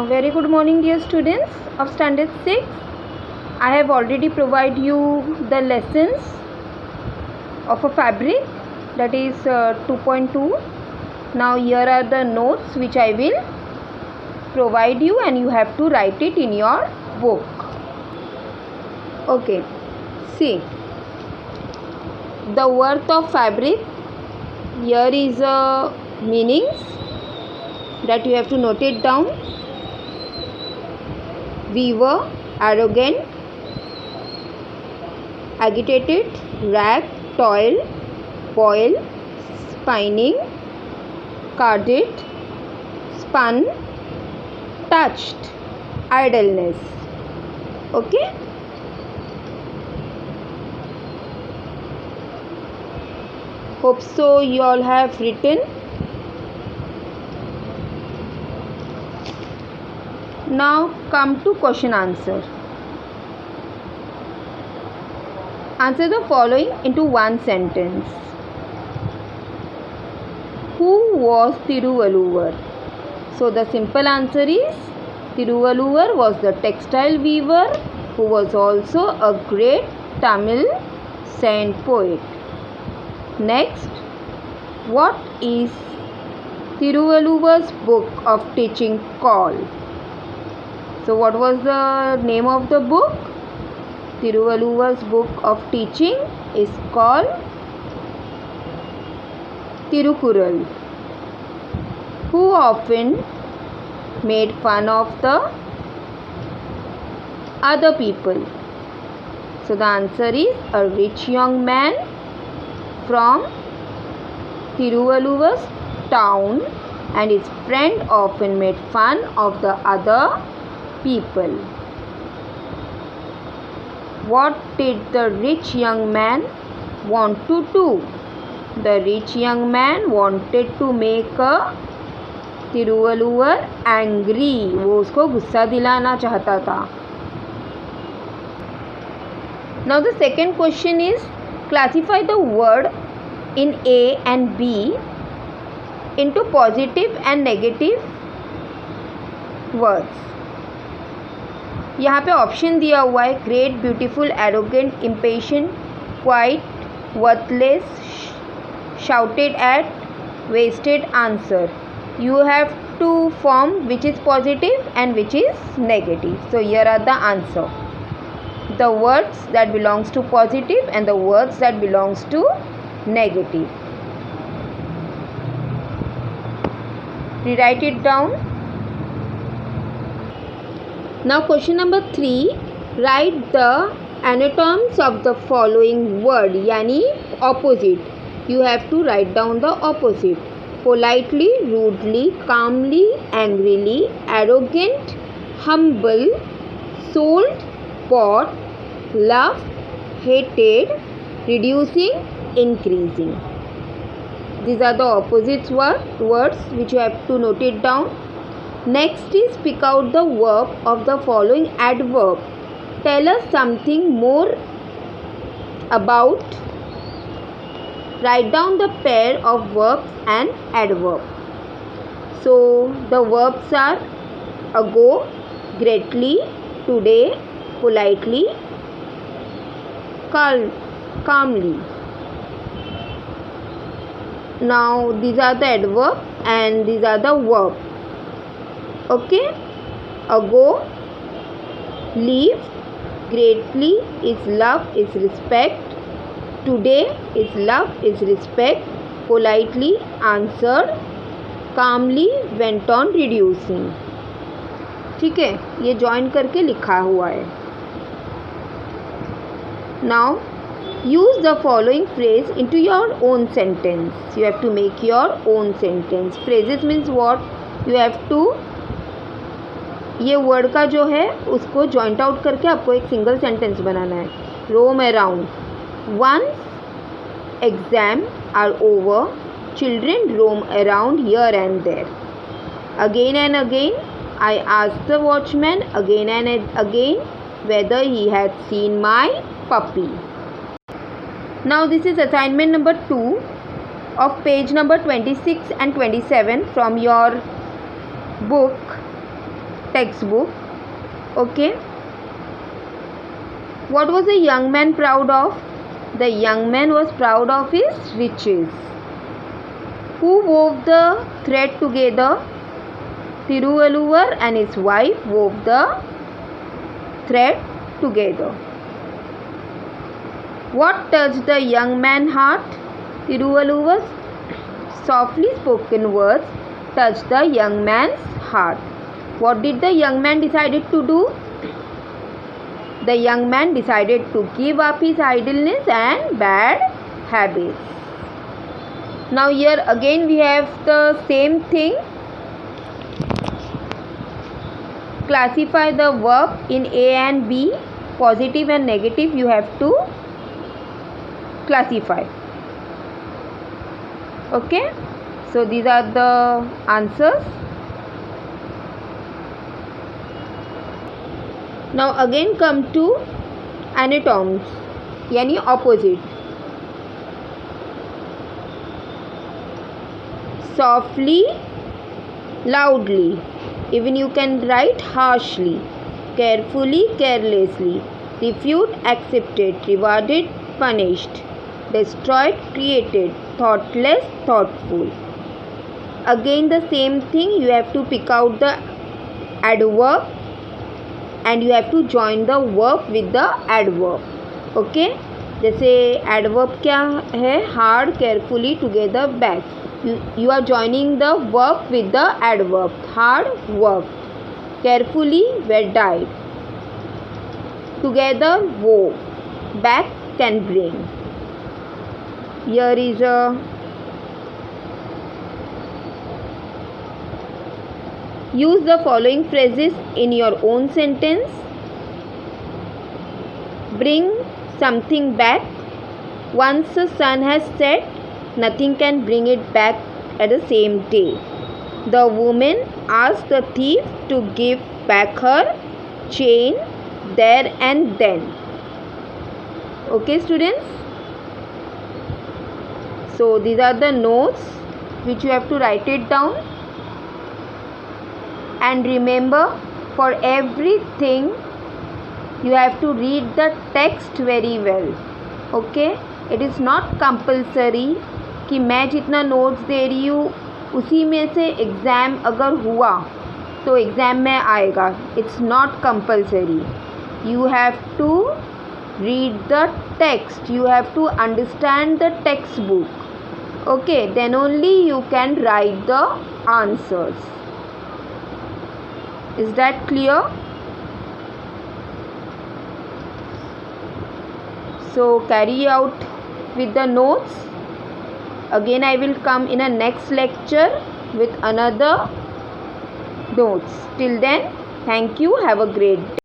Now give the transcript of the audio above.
Very good morning, dear students of standard 6. I have already provided you the lessons of a fabric, that is 2.2. Now here are the notes which I will provide you and you have to write it in your book. Okay, see the worth of fabric. Here is meanings that you have to note it down. Weaver, arrogant, agitated, rag, toil, boil, spinning, carded, spun, touched, idleness. Okay. Hope so you all have written. Now come to question answer. Answer the following into one sentence. Who was Tiruvalluvar? So the simple answer is Tiruvalluvar was the textile weaver who was also a great Tamil saint poet. Next, what is Tiruvalluvar's book of teaching called? So what was the name of the book? Tiruvalluvar's book of teaching is called Tirukural. Who often made fun of the other people? So the answer is a rich young man from Tiruvalluvar's town, and his friend often made fun of the other people. What did the rich young man want to do? The rich young man wanted to make a Tiruvalluvar angry. वो उसको गुस्सा दिलाना चाहता था. Now the second question is classify the word in A and B into positive and negative words. यहाँ पे option दिया हुआ है great, beautiful, arrogant, impatient, quiet, worthless, shouted at, wasted. Answer you have to form which is positive and which is negative. So here are the answer. The words that belongs to positive and the words that belongs to negative. Rewrite it down. Now question number 3. Write the anatoms of the following word, yani opposite. You have to write down the opposite. Politely, rudely, calmly, angrily, arrogant, humble, sold, bought, loved, hated, reducing, increasing. These are the opposite words which you have to note it down. Next is pick out the verb of the following adverb. Tell us something more about. Write down the pair of verbs and adverb. So the verbs are ago, greatly, today, politely, calmly. Now these are the adverb and these are the verb. Okay, ago, leave, greatly is love, is respect, today is love, is respect, politely answered, calmly went on reducing. ठीक है, ये join करके लिखा हुआ है. Now use the following phrase into your own sentence. You have to make your own sentence. Phrases means what? You have to ये word का जो है उसको जॉइंट आउट करके आपको एक सिंगल सेंटेंस बनाना है. Roam around. Once exam are over, children roam around here and there. Again and again, I asked the watchman again and again whether he had seen my puppy. Now this is assignment number 2 of page number 26 and 27 from your book textbook. Okay. What was the young man proud of? The young man was proud of his riches. Who wove the thread together? Tiruvalluvar and his wife wove the thread together. What touched the young man's heart? Tiruvalluvar's softly spoken words touched the young man's heart. What did the young man decided to do? The young man decided to give up his idleness and bad habits. Now here again we have the same thing. Classify the verb in A and B. Positive and negative you have to classify. Okay. So these are the answers. Now again come to anatoms, यानी opposite. Softly, loudly. Even you can write harshly. Carefully, carelessly. Refute, accepted. Rewarded, punished. Destroyed, created. Thoughtless, thoughtful. Again the same thing, you have to pick out the adverb and you have to join the verb with the adverb. Okay. जैसे adverb क्या है? Hard, carefully, together, back. You are joining the verb with the adverb. Hard, work. Carefully, were died. Together, wove. Back, can bring. Here is a use the following phrases in your own sentence. Bring something back. Once the sun has set, nothing can bring it back at the same day. The woman asked the thief to give back her chain there and then. Okay, students? So these are the notes which you have to write it down. And remember, for everything you have to read the text very well. Okay? It is not compulsory कि मैं जितना notes दे रही हूँ उसी में से exam अगर हुआ तो एग्ज़ाम में आएगा. It's not compulsory. You have to read the text. You have to understand the textbook. Okay, then only you can write the answers. Is that clear? So carry out with the notes. Again I will come in a next lecture with another notes. Till then, thank you. Have a great day.